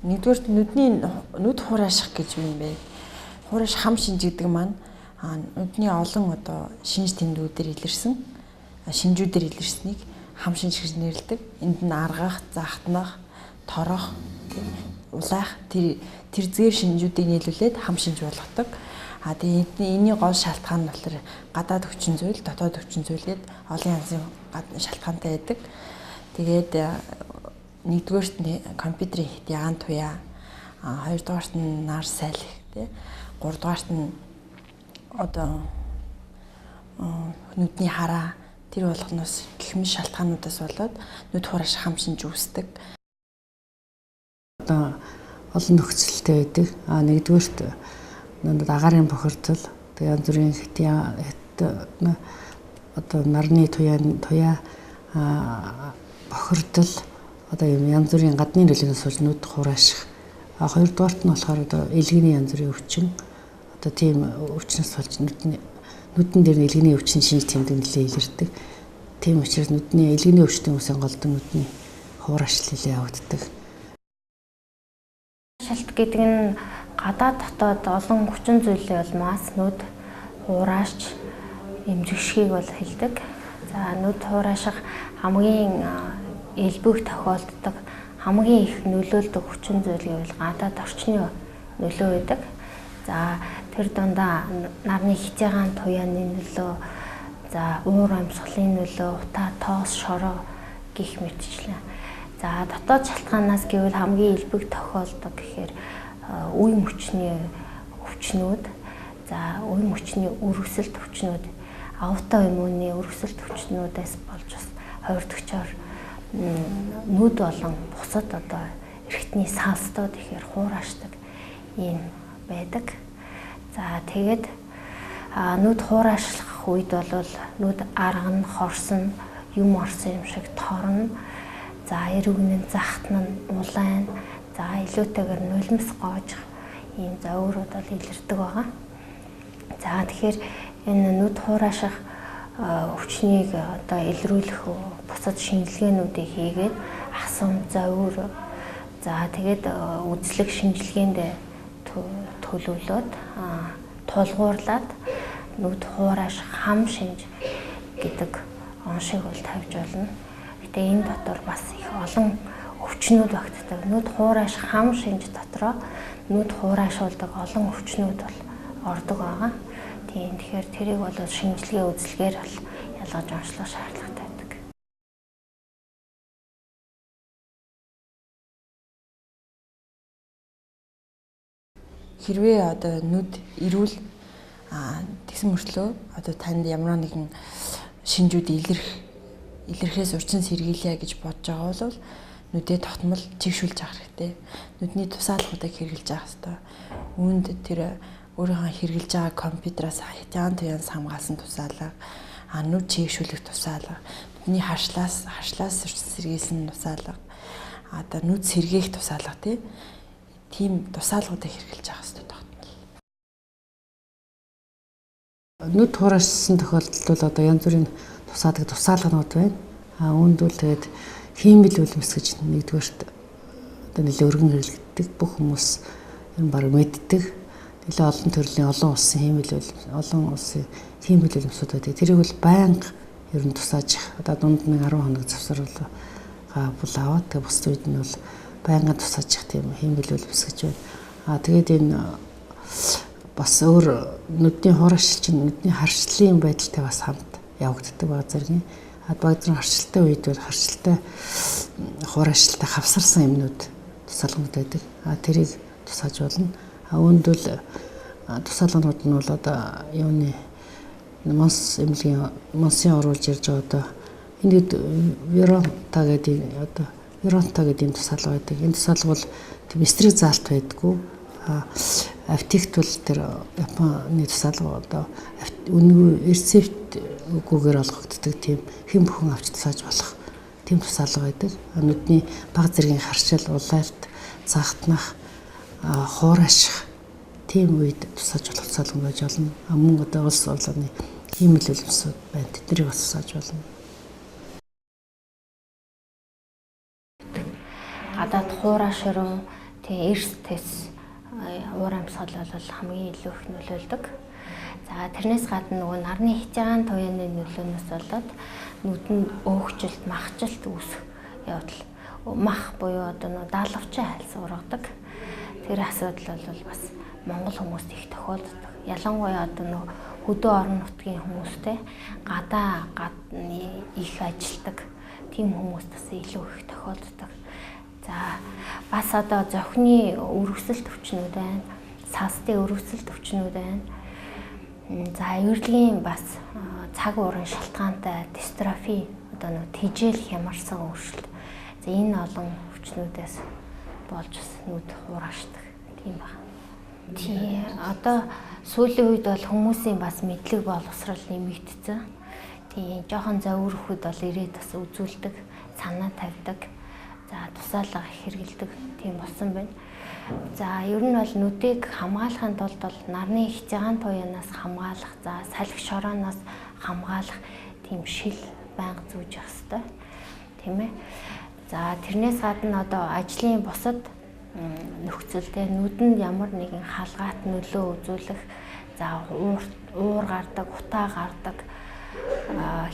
нэгдүгээр нүдний нүд хурааших гэж юм бэ. Хурааш хам шинж гэдэг маань нүдний олон одоо шинж тэмдгүүдээр илэрсэн шинжүүдээр илэрсэнийг хам шинж гэж нэрлэдэг. Энд нь аргах, захтнах, торох, улайх тэр зэвэр шинжүүдийг нийлүүлээд хам шинж болгодог. Тэгээд энэний гол шалтгаан нь болохоор гадаад хүчин зүйл, дотоод хүчин зүйлгээд олон янзын шалтгаантай байдаг. Тэгээд нэгдүгээрт нь компьютерийн ягаан туяа, хоёрдугаарт нь нар салхи, гуравдугаарт нь одоо нүдний хараа тэр болгоноос гэх мэт шалтгаануудаас болоод нүд хурааш хам шинж үүсдэг. Одоо олон нөхцөлтэй байдаг. Нэгдүгээрт агарын бохирдол, янз бүрийн одоо нарны туяа бохирдол, одоо янз бүрийн гадны нөлөөнөөс болж нүд хурааших. Хоёрдугаарт нь болохоор одоо элгэний янз бүрийн өвчин, одоо тийм өвчнөөс болж нүдэн дээр нь элгэний өвчин шинж тэмдэг нэлээд илэрдэг. Тийм учраас нүдний элгэний өвчтөний үсэн голдон нүдний хуураашлал явагддаг. Шалт гэдэг нь гадаад дотоод олон хүчин зүйлийн улмаас нүд хураашч эмзэгшгийг бол хэлдэг. За нүд хурааших хамгийн элбэг тохиолддог хамгийн их нөлөөлдөг хүчин зүйл гэвэл гадаад орчны нөлөө байдаг. За тэр дундаа нарны хитягаан туяаны нөлөө, за уур амьсгалын нөлөө, утаа, тоос, шороо гэх мэтчлэн. За дотоод шалтгаанаас гэвэл хамгийн элбэг тохиолдог гэхээр үе мөчний өвчнүүд, за үе мөчний өргөсөлт өвчнүүд, аутоиммуны өргөсөлт өвчнүүдээс болж бас хувирдагчаар нүд болон бусад одоо эргэтний салстууд ихээр хураашдаг юм байдаг. За тэгээд нүд хураашлах үед бол нүд аргана, хорсон, юм орсон юм шиг торно. За эргэн захтна, улайн, за илүүтэйгээр нулимс гоожих ийм зоврууд бол илэрдэг байгаа. За тэгэхээр энэ нүд хурааших өвчнийг одоо илрүүлэх бусад шинжилгээнүүдийг хийгээд асам, зовир, за тэгээд үзлэг шинжилгээнд төлөвлөөд тулгуурлаад нүд хурааших хам шинж гэдэг оншийг бол тавьж болно. Гэтэ энэ дотор бас их олон өвчнүүд багтдаг. Нүд хурааш хам шинж дотроо нүд хураашуулдаг олон өвчнүүд бол ордог байгаа. Тэгэхээр тэрийг бол шинжилгээ үзэлгээр бол ялгаж онцлох шаардлагатай байдаг. Хэрвээ одоо нүд ирүүл тэгсэн мөртлөө одоо танд ямар нэгэн шинжүүд илэрхээс урьдчилан сэргийлье гэж бодож байгаа бол нүдээ тогтмол чигшүүлж авах хэрэгтэй. Нүдний тусаалгуудыг хэрэгжилж авах хэрэгтэй. Үүнд тэр өөрийнхөө хэрэгжилж байгаа компьютераас хятаан туяанс хамгаалсан тусаалга, нүд чигшүүлэх тусаалга, нүдний харшлаас сэргийлсэн тусаалга, одоо нүд сэргээх тусаалга тийм тусаалгуудыг хэрэгжилж авах хэрэгтэй тогтмол. Нүд хураашсан тохиолдолд бол одоо янз бүрийн тусаалганууд байна. Үүнд бол тэгээд хиймэл үлэмс гэж нэгдүгээрт одоо нэлээд өргөн хэрэглэгддэг. Бүх хүмүүс энэ баг мэддэг. Нэлээд олон төрлийн олон улсын хиймэл үлэмсүүд байдаг. Тэрийг бол байнга ер нь тусааж их. Одоо дунд нэг 10 хоног завсарлаа бол аваад тэгээд бус үед нь бол байнга тусааж их тийм хиймэл үлэмс гэж байна. Тэгээд энэ бас өөр нүдний хураашил чинь нүдний харшлын байдалтай бас хамт явагддаг баг зэрэг. Баг зэрэг харшилтай үед бол харшилтай хураашилтай хавсарсан юмнууд тусаалгууд байдаг. Тэрийг тусааж болно. Үүнд бол тусаалганууд нь бол одоо юуны монсын оруулж ирж байгаа одоо энд Веронта гэдэг юм тусаалга байдаг. Энэ тусаалга бол тийм эсрэг заалт байдаггүй. Аптект бол тэр Японы тусаалга одоо үнэгүй рецепт үгүйгээр олгогддог тийм хэн бүхэн авч тусааж болох тийм тусаалга байдаг. Нүдний баг зэргийн харшил, улайлт, загтнах, хурааших тийм үед тусааж болох тусаалга байж болно. Мөн одоо улс орлогын хиймэл үлэмсүүд байна. Тэднийг бас тусааж болно. Гадаад хуураа ширүүн, Тэгээ эрстэс уур амьсгал бол хамгийн илүү их нөлөөлдөг. За тэрнээс гадна нөгөө нарны хязгаан туяаны нөлөөнөөс болоод нүдэнд өөгчлөлт, махжилт үүсэх явдал. Мах буюу одоо нөгөө даалгавчин хайлс ургадаг. Тэр асуудал бол бас монгол хүмүүст их тохиолддог. Ялангуяа одоо нөгөө хөдөө орон нутгийн хүмүүстэй гадаа их ажилдаг тийм хүмүүст бас илүү их тохиолддог. За бас одоо зохины өргөсөлт өвчнүүд байна. Сасдын өргөсөлт өвчнүүд байна. За эвэрлэгийн бас цаг уурын шалтгаантай дистрофи одоо нэг тэжээл хямарсан өөрчлөлт. За энэ олон өвчнүүдээс болж бас нүд хураашдаг тийм байна. Тий одоо сүүлийн үед бол хүмүүсийн бас мэдлэг боловсрал нэмэгдсэн. Тий жоохон зовирхүүд бол ирээд бас үзүүлдэг, санаа тавьдаг. За тусаалга хэрэгэлдэг тийм болсон байна. За ер нь бол нүдийг хамгаалахын тулд бол нарны хязгаан туяанаас хамгаалах, за салхи шорооноос хамгаалах тийм шил байнга зүүж явах хэрэгтэй. Тийм ээ. За тэрнээс гадна одоо ажлын бусад нөхцөлтэй нүдэнд ямар нэгэн халгаат нөлөө үзүүлэх, за уур гардаг, утаа гардаг,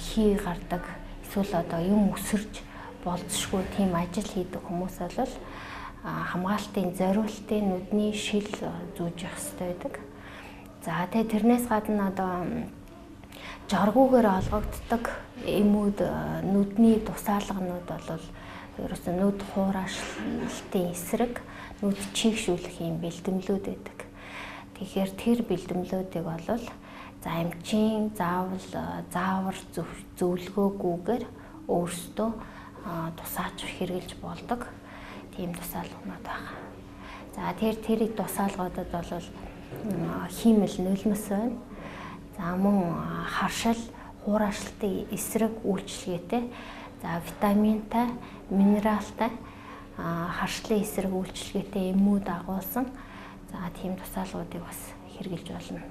хий гардаг, эсвэл одоо юм өсөрж болцшгүй тийм ажил хийдэг хүмүүс бол хамгаалтын зориултын нүдний шил зүүж явах хэрэгтэй байдаг. За тэгээ тэрнээс гадна одоо жаргуугаар олгогддог эмүүд нүдний тусаалганууд бол ерөөсөө нүд хуурайлтын эсрэг нүд чийгшүүлэх юм бэлтгэлүүд байдаг. Тэгэхээр тэр бэлтгэлүүдийг бол за эмчийн заавар зөвлөгөөгүйгээр өөрсдөө тусаач хэрэгжилж болдог тийм тусаалгууд байна. За тэрийг тусаалгуудад бол хиймэл нулимс байна. За мөн харшил, хуурайлтын эсрэг үйлчилгээтэй, за витаминтай, минералтай, харшлын эсрэг үйлчилгээтэй эмүүд агуулсан за тийм тусаалгуудыг бас хэрэгжилж болно.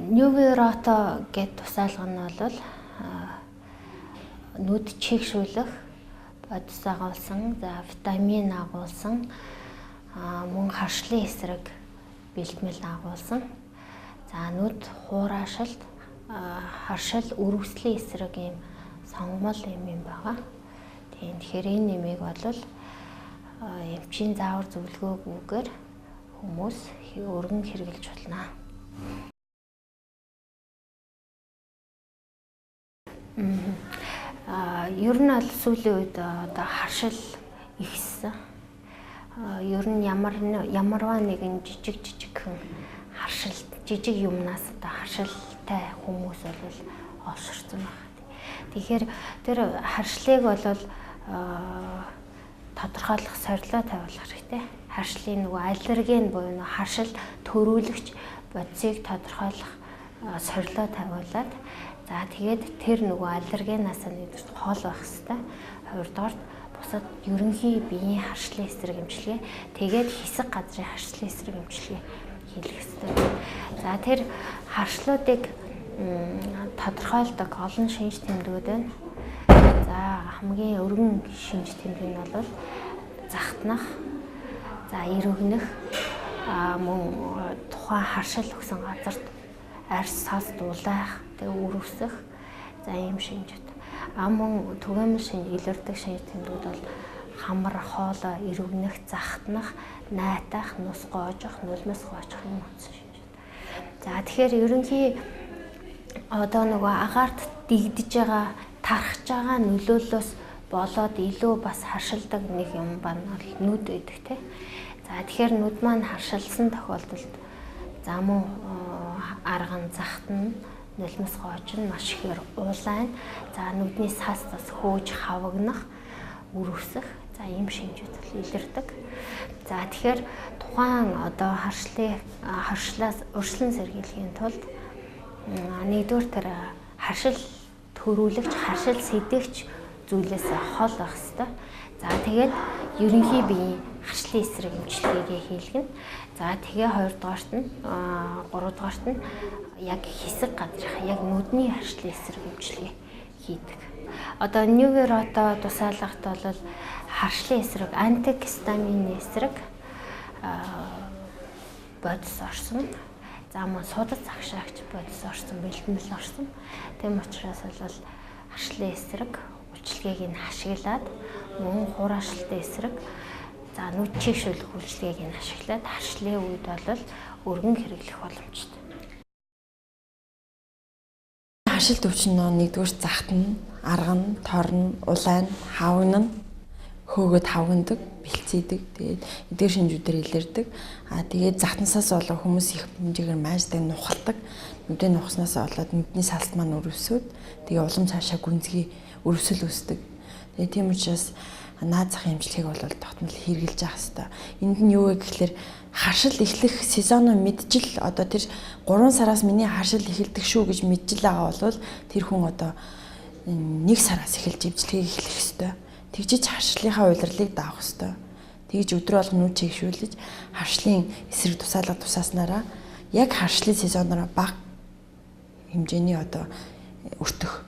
Нюверото гэдэг тусаалга нь бол нүд чийгшүүлэх бодис агуулсан, за витамин агуулсан, мөн харшлын эсрэг бэлтгэл агуулсан. За нүд хуурайшилт, харшил, өргөслийн эсрэг юм сонгомол юм байгаа. Тэгэхээр энэ нэмийг бол эмчийн заавар зөвлөгөөгүйгээр хүмүүс өргөн хэрэгжилж болно. Ер нь бол сүүлийн үед одоо харшил ихссэн. Ер нь ямарваа нэгэн жижигхэн харшил, жижиг юмнаас одоо харшилтай хүмүүс бол олширсан байна. Тэгэхээр тэр харшлыг бол тодорхойлох сорилоо тавиулах хэрэгтэй. Харшлын нөгөө аллерген буюу нөгөө харшил төрүүлэгч бодисыг тодорхойлох сорилоо тавиулаад за тэгээд тэр нөгөө аллергенаас нэгдүгээр хоол байх хэрэгтэй. Хоёрдугаар бусад ерөнхий биеийн харшлын эсрэг эмчилгээ, тэгээд хэсэг газрын харшлын эсрэг эмчилгээ хийх хэрэгтэй. За тэр харшлуудыг тодорхойлдог олон шинж тэмдгүүд байна. За хамгийн өргөн шинж тэмдэг нь бол захтнах, за эргэнэх, мөн тухайн харшил өгсөн газарт арьс сас дулаах, тэгээ үрвсэх, за ийм шинжүүд. Мөн түгээмэл шинж илэрдэг шинж тэмдгүүд бол хамар, хоолой, эргэнэх, захтнах, найтах, нус гоожих, нулимс гоожих юм утсан шинжүүд. За тэгэхээр ерөнхий одоо нөгөө агаарт дэгдэж байгаа, тархаж байгаа нөлөөллөөс болоод илүү бас харшилдаг нэг юм байна бол нүд байдаг те. За тэгэхээр нүд маань харшилсан тохиолдолд за мөн арган захтна, нулимс гоожин маш ихээр уулайн, за нүдний сас бас хөөж хавагнах, үрвсэх, за ийм шинжүүд илэрдэг. За тэгэхээр тухайн одоо харшлаас урьдчилан сэргийлэхийн тулд нэгдүгээр тэр харшил төрүүлэгч, харшил сэдэгч зүйлээс хол байх хэрэгтэй. За тэгээд ерөнхий биеийн харшлын эсрэг эмчилгээгээ хийлгэнэ. За тэгээ хоёрдугаарт нь, гуравдугаарт нь яг хэсэг газрынхаа яг нүдний харшлын эсрэг эмчилгээ хийдэг. Одоо Нюверото тусаалагт бол харшлын эсрэг, антигистамины эсрэг бодис орсон. За мөн судас агшаагч бодис орсон, бэлтгэл орсон. Тэм учраас бол харшлын эсрэг үйлчилгээг нь ашиглаад мөн хураашилтын эсрэг за нүд чийгшүүлэх үйлчилгээг нь ашиглаад харшлын үед бол өргөн хэрэглэх боломжтой. Харшилт өвчин нөө нэгдүгээр загт нь, арга нь, тор нь, улаан, хавган нь хөөгөд хавгандаг, бэлцээдэг. Тэгээд эдгээр шинжүүдээр илэрдэг. Тэгээд загтнасаас болоо хүмүүс их хэмжээгээр майждаг, нухалдаг. Нүдээ нухаснаас болоод нүдний салт маань өрөвсөд тэгээд улам цаашаа гүнзгий өрөвсөл үүсдэг. Тэгээд тийм учраас наад зах эмчилгээг бол тогтмол хэрэгжилж явах хэрэгтэй. Энд нь юу вэ гэхээр харшил эхлэх сезоноо мэджил одоо тэр 3 сараас миний харшил эхэлдэг шүү гэж мэджил байгаа бол тэр хүн одоо 1 сараас эхэлж эмчилгээг эхлэх ёстой. Тэгжиж харшлынхаа удирлыг даах ёстой. Тэгж өдрө болгон нүд чийгшүүлж харшлын эсрэг тусаалга тусааснараа яг харшлын сезоноор бага хэмжээний одоо өртөх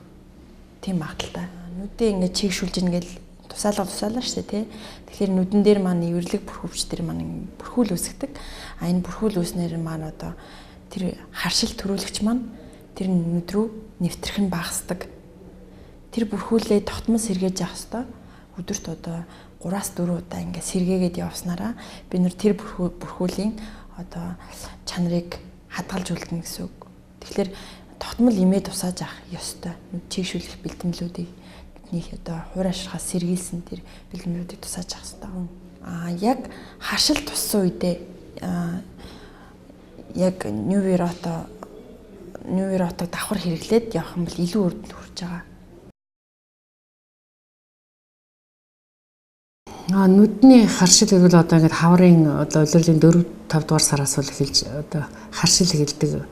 тийм магадaltaй. Нүдээ ингээд чийгшүүлж ингээл тусаалаа шүү дээ тий. Тэгэхээр нүдэн дээр маань эвэрлэг бүрхөвч дээр маань бүрхүүл үүсгдэг. Энэ бүрхүүл үүснээр маань одоо тэр харшил төрүүлэгч маань тэр нүд рүү нэвтрэх нь багасдаг. Тэр бүрхүүлээ тогтмол сэргээж явах хэрэгтэй. Өдөрт одоо 3-4 удаа ингээд сэргээгээд явснараа бид нэр тэр бүрхүүлийн одоо чанарыг хадгалж үлдэнэ гэсэн үг. Тэгэхээр тогтмол имээ тусааж авах ёстой. Нүд чийгшүүлэх бэлтгэлүүдийг бидний одоо хураашрахаас сэргийлсэн тэр бэлтгэлүүдийг тусааж авах хэрэгтэй. Яг харшил туссан үедээ яг нювиротог давхар хэрэглээд явах юм бол илүү үрдэнд хүрч байгаа. Нүдний харшил гэвэл одоо ингээд хаврын одоо улирлын 4-5 дугаар сараас бол эхэлж одоо харшил эхэлдэг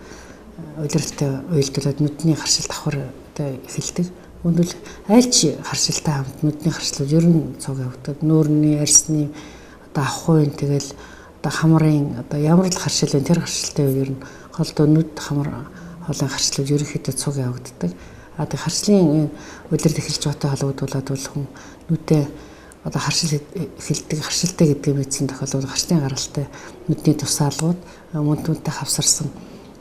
улирлтай уйлдуулаад нүдний харшил давхар одоо эхэлдэг. Өнөөл айлч харшилтай хамт нүдний харшлууд ер нь цог явагддаг. Нүүрний, арьсны одоо ахуйн тэгэл одоо хамрын одоо ямар л харшил вэ тэр харшилтай ер нь холдоо нүд хамар хоолой харшлууд ерөнхийдөө цог явагддаг. Тэг харшлын улирал эхэлж батай холбогдуулаад бол хүн нүдээ одоо харшил эхэлдэг харшилтай гэдгийг мэдсэн тохиолдолд харшлын гаралтай нүдний тусаалгууд мөн түүнтэй хавсарсан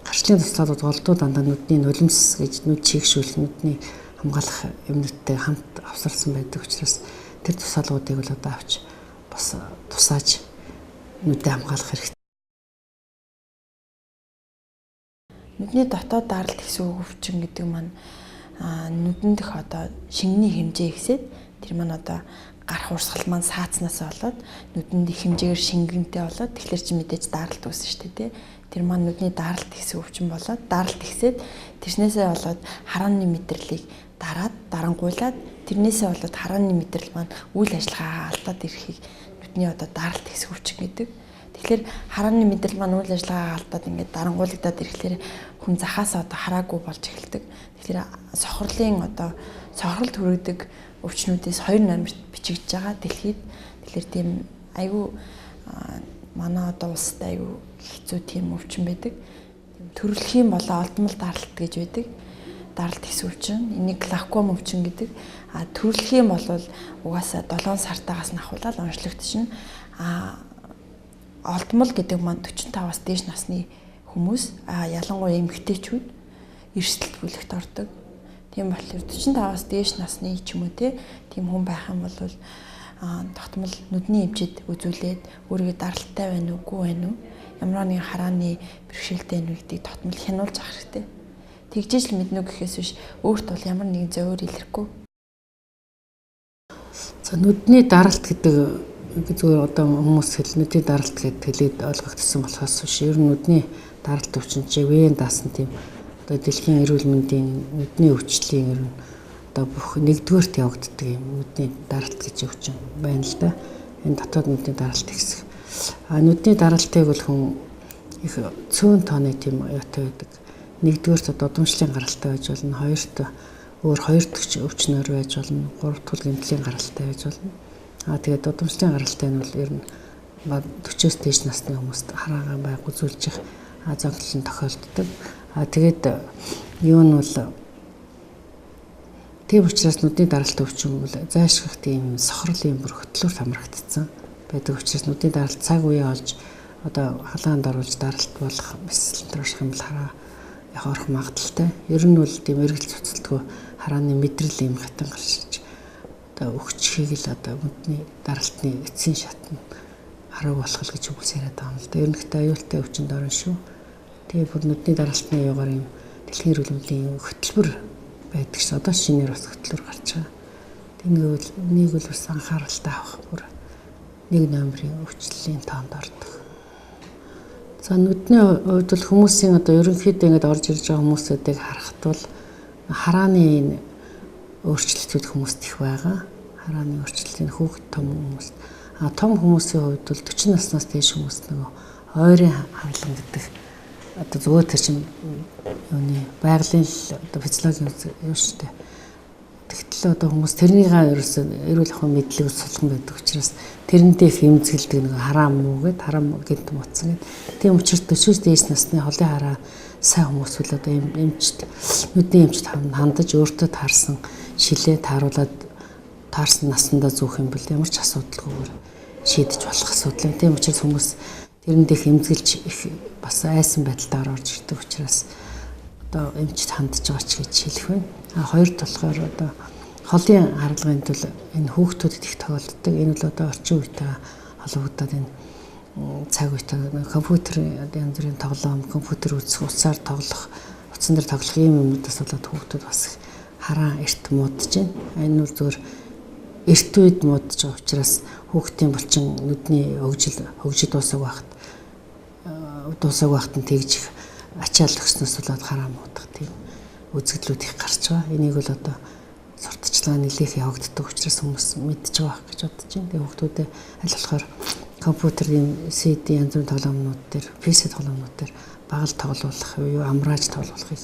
харшлын тусаалгууд голдуу дандаа нүдний нулимс гэж нүд чийгшүүлэх нүдний хамгаалах юмнуудтай хамт авсарсан байдаг учраас тэр тусаалгуудыг бол одоо авч бас тусааж нүдээ хамгаалах хэрэгтэй. Нүдний дотоод даралт хэсэг өвчин гэдэг маань нүдэн дэх одоо шингэний хэмжээ ихсээд тэр маань одоо гарах урсгал маань саацнаас болоод нүдэнд их хэмжээгээр шингэнтэй болоод тэгэхээр чи мэдээж даралт үүснэ шүү дээ тий. Тэр маань нүдний даралт хэсэг өвчин болоод даралт ихсээд тэрнээсээ болоод харааны мэдрэлийг дараад дарангуйлаад тэрнээсээ болоод харааны мэдрэл маань үйл ажиллагаагаа алдаад ирэхийг нүдний одоо даралт хэсэг өвчин гэдэг. Тэгэхээр харааны мэдрэл маань үйл ажиллагаагаа алдаад ингээд дарангуйлагдаад ирэхлээр хүн захаас одоо хараагүй болж эхэлдэг. Тэгэхээр сохрол төрөгдөг өвчнүүдээс 2 номерт бичигдэж байгаа дэлхийд. Тэгэхээр тийм айгүй манай одоо улсад айгүй хэцүү тийм өвчин байдаг. Төрөлх юм болоо олдмол даралт гэж байдаг. Даралт хэсэг өвчин. Энийг глауком өвчин гэдэг. Төрөлх юм бол угаасаа 7 сартаагаас нь ахуулаад онцлогдчихно. Олдмол гэдэг маань 45-аас дээш насны хүмүүс, ялангуяа эмэгтэйчүүд эрсдэлт бүлэгт ордог. Тийм болохоор 45-аас дээш насны ч юм уу тийм хүн байх юм бол тогтмол нүдний эмчэд үзүүлээд өөрийгөө даралттай байна уу, үгүй байна уу, ямар нэгэн харааны бэрхшээлтэй байна уу гэдгийг тогтмол хянуулж авах хэрэгтэй. Тэгжээж л мэднэ гэхээс биш өөрт бол ямар нэгэн зовёр илэрхгүй. За нүдний даралт гэдэг зүгээр одоо хүмүүс нүдний даралт гэдэг хэлээд ойлгогдсон болохоос биш ер нь нүдний даралт өвчин чи вен даасан тийм дэлхийн эрүүл мэндийн нүдний өвчлөлийн ер нь одоо бүх нэгдүгээрт явагддаг юм нүдний даралт гэж өвчин байна л да. Энэ дотоод нүдний даралт хэсэг. Нүдний даралтыг бол хүн их цөөн тооны тийм оюутай байдаг. Нэгдүгээрт дудамжлын гаралтай байж болно, хоёрт өөр хоёр дахь өвчнөр байж болно, гурав дахь гэмтлийн гаралтай байж болно. Тэгээд дудамжлын гаралтай нь бол ер нь 40-с дээш насны хүмүүст хараагаан байг үзүүлж их зогтлон тохиолддог. Тэгээд юу нь бол Тийм учраас нүдний даралт өвчин бол зайлшгах тийм сохрлын бүр хөтлөөр хамрагдсан байдаг учраас нүдний даралт цаг үе олж одоо халаанд оруулж даралт болох эсвэл троших юм бол хараа яг орох магадaltaй. Ер нь бол тийм эргэл цуцалтгүй харааны мэдрэл юм хатан гаршиж одоо өгчхийг л одоо нүдний даралтны эцсийн шатнд хараг болох л гэж үгс яриад байгаа юм л да. Ер нь ихтэй аюултай өвчнөд орно шүү. Тэгээ бүр нүдний даралтны югаар юм дэлхийн эрүүл мэндийн хөтөлбөр байдаг ш. Одоо шинээр бас хөтөлбөр гарч байгаа. Нэг бол бас анхааралтай авах бүр 1 номерын өвчлөлийн тоонд ордог. За нүдний хувьд бол хүмүүсийн одоо ерөнхийдөө ингэж орж ирж байгаа хүмүүсүүдийг харахад бол харааны өөрчлөлтүүд хүмүүст их байгаа. Харааны өөрчлөлтийн хүүхэд том хүмүүс. Том хүмүүсийн хувьд бол 40 наснаас дээш хүмүүс нөгөө ойрын хавлан гэдэг одоо зүгээр тэр чинь юуны байгалийн одоо физиологийн юу шүү дээ. Тэгтэл одоо хүмүүс тэрнийгээ ерөөсөө эрүүл ахуйн мэдлэг сулхан байдаг учраас тэрэндээ их эмзэгэлдэг нэг хараа муу гэд хараа гэнт муцсан гэд. Тийм учраас 40-с дээш насны холын хараа сайн хүмүүс бол одоо эмчт нүдний эмчт хандаж өөртөө таарсан шилээ тааруулаад таарсан насандаа зүүх юм бол ямар ч асуудалгүйгээр шийдэж болох асуудал. Тийм учраас хүмүүс тэрэндээ их эмзэгэлж их бас айсан байдалтаар орж ирдэг учраас одоо эмчт хандж байгаа ч гэж хэлэх байна. Хоёрт болохоор одоо холын харгалгын тул энэ хүүхдүүдэд их тохиолддог. Энэ бол одоо орчин үетэй холбогдоод энэ цаг үетэй компьютерийн янз бүрийн тоглоом, компьютер үзэх, утсаар тоглох, утсан дээр тоглох юм юмудаас болоод хүүхдүүд бас хараа эрт муудаж байна. Энэ бол зөвхөн эрт үед муудаж байгаа учраас хүүхдийн булчин нүдний хөгжил дуусах байхад нь тэгж их ачаал өгснөөс болоод хараа муудах тийм үзэгдлүүд их гарч байгаа. Энийг бол одоо сурталчилгаа нэлээх явагддаг учраас хүмүүс мэдж байгаа гэж бодож байна. Тэгээ хүүхдүүдэд аль болохоор компьютерийн CD янз бүрийн тоглоомнууд дээр, PC тоглоомнууд дээр багал тоглуулах, юу амрааж тоглуулахыг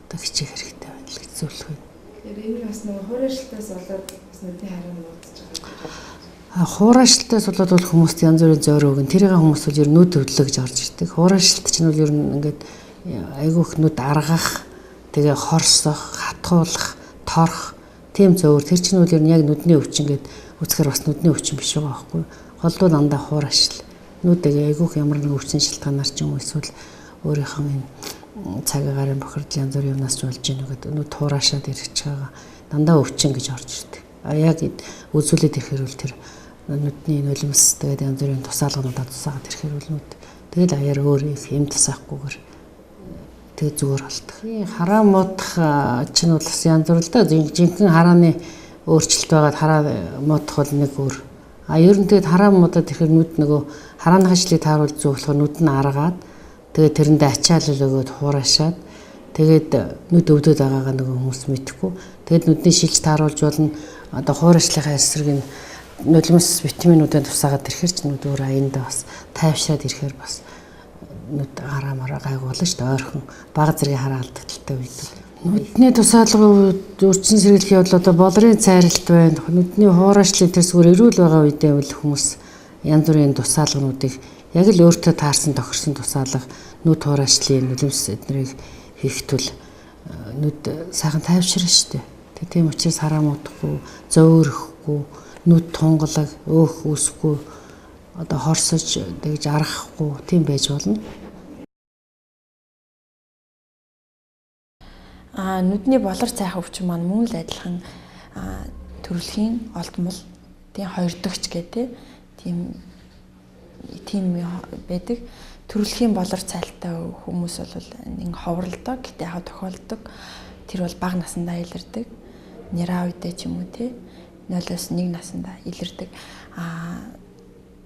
одоо хичээх хэрэгтэй байна л гэж зөвлөх байна. Тэгэхээр энэ бас нэг хуурайшлтаас болоод бас нүдний хараа муудаж байгаа. Хуурайшлтаас болоод бол хүмүүст янз бүрийн зөөр өгөн тэрийг хүмүүс бол ер нь нүд өвдлөө гэж орж ирдэг. Хуурайшлт чинь бол ер нь ингээд айгүйх нүд аргах, тэгээ хорсох, хатгуулах, торох тийм зөөр тэр чинь үл ер нь яг нүдний өвчин гэд үзэхээр бас нүдний өвчин биш байгаа байхгүй. Голдуу дандаа хуурайшил. Нүдээ айгүйх ямар нэг өвчин шилтгаанаар ч юм уу эсвэл өөрийнхөө энэ цагаагаар бохирдол янз бүрийн юмнаас ч болж ийн гэдэг нүд хуурайшаад ирж байгаа дандаа өвчин гэж орж ирдэг. Яг үзүүлээд ирэхээр бол тэр нүдний нулимс тэгээд янз бүрийн тусаалгануудаа тусаагаад ирэхээр бол нүд тэгэл аяар өөр их юм тусаахгүйгээр тэгээ зүгээр болдог. Хараа муудах чинь бол бас янз бүр л да. Жинхэнэ харааны өөрчлөлт байгаад хараа муудах бол нэг өөр. Ер нь тэгээд хараа муудаад ирэхээр нүд нөгөө харааны хашлыг тааруулж зөвлөхөөр нүд нь аргаад тэгээд тэрэндээ ачаалал өгөөд хуурайшаад тэгээд нүд өвдөд байгаагаа нөгөө хүмүүс мэдэхгүй. Тэгээд нүдний шилж тааруулж болно. Одоо хуурайшлахын эсрэг нь нулимс витаминуудын тусаагаад ирэхээр ч нүд өөр аяндаа бас тайвшраад ирэхээр бас нүд хараа мараа гайгүй болно шүү дээ. Ойрхон бага зэргийн хараа алдагдaltaй үед. Нүдний тусаалгын үрчин сэргийлэх явдал одоо болрын цайралт байна. Нүдний хуурайшлын тэрсгүүр эрүүл байгаа үедээ бол хүмүүс янз бүрийн тусаалгануудыг яг л өөртөө таарсан тохирсон тусаалга нүд хуурайшлын нулимс эднэрийг хийхдээ нүд сайхан тайвширна шүү дээ. Тийм учраас хараа муудахгүй, зөөрөхгүй, нүд тунгалаг, өөх үсэхгүй, одоо хорсож тэгж аргахгүй тийм байж болно. Нүдний болор цайх өвчин маань мөн л адилхан төрөлхийн олдмол тийм хоёр дахьч гэдэг тийм байдаг. Төрөлхийн болор цайлттай хүмүүс бол нэг ховролдог, гэтээ яг тохиолдог. Тэр бол бага насндаа илэрдэг. Нэраа үедээ ч юм уу те 0-1 наснда илэрдэг.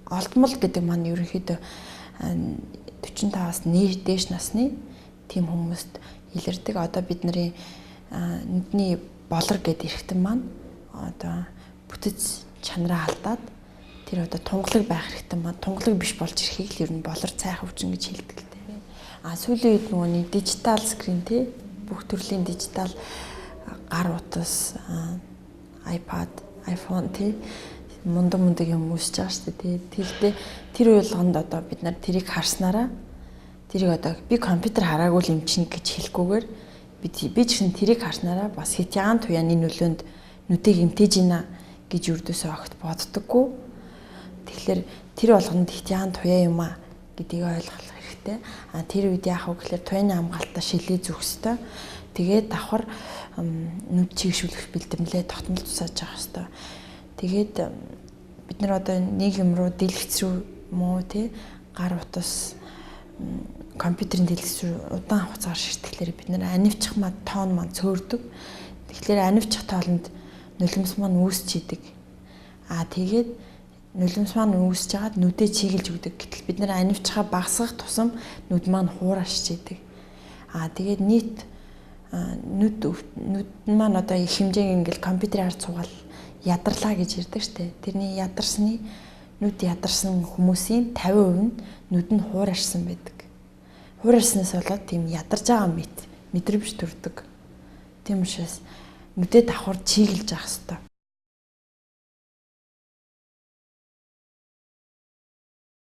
Олдмол гэдэг маань ерөнхийдөө 45-аас дээш насны тийм хүмүүст илэрдэг. Одоо бидний нүдний болор гэдэг эрхтэн маань одоо бүтэц чанараа алдаад тэр одоо тунгалаг байх эрхтэн маань тунгалаг биш болж ирэхийг л ер нь болор цайх өвчин гэж хэлдэг л дээ. Сүүлийн үед нөгөө дижитал скрин те бүх төрлийн дижитал гар утас, iPad, iPhone те мундаг юм үсэж байгаа шүү дээ. Тэгвэл тэр үйлгэнд одоо бид нар тэрийг харснараа тэрийг одоо би компьютер хараагүй л юм чинь гэж хэлэхгүйгээр би ч гэсэн тэрийг харснараа бас хятяан туяаны нөлөөнд нүдийг эмтэж ийна гэж юрдөөсөө огт боддоггүй. Тэгэхээр тэр болгонд хятяан туяа юм а гэдгийг ойлгох хэрэгтэй. Тэр үед яах вэ гэхээр туяаны хамгаалтаа шилээ зүөх ёстой. Тэгээд давхар нүд чигшүүлэх бэлтгэлээ тогтмол тусааж явах ёстой. Тэгээд бид нар одоо нэг юм руу дэлгэц рүү муу тий гар утас компьютерийн дэлгэц рүү удаан хугацаар ширтгэхлээр бид нар анивчих тоон маань цөөрдөг. Тэгэхээр анивчих тоолонд нулимс маань үүсч идэг. Тэгээд нулимс маань үүсэж хагаад нүдээ чиглэж өгдөг. Гэтэл бид нар анивчхаа багасгах тусам нүд маань хуурашж идэг. Тэгээд нийт нүд маань одоо их хэмжээг ингээл компьютерийн ард цугаал ядарлаа гэж ярьдаг штэ. Тэрний ядарсны нүд ядарсан хүмүүсийн 50% нь нүд нь хуурашсан байдаг. Хуурашснаас болоод тийм ядарж байгаа мэдрэмж төрдөг. Тийм учраас нүдээ давхар чиглэж авах хэрэгтэй.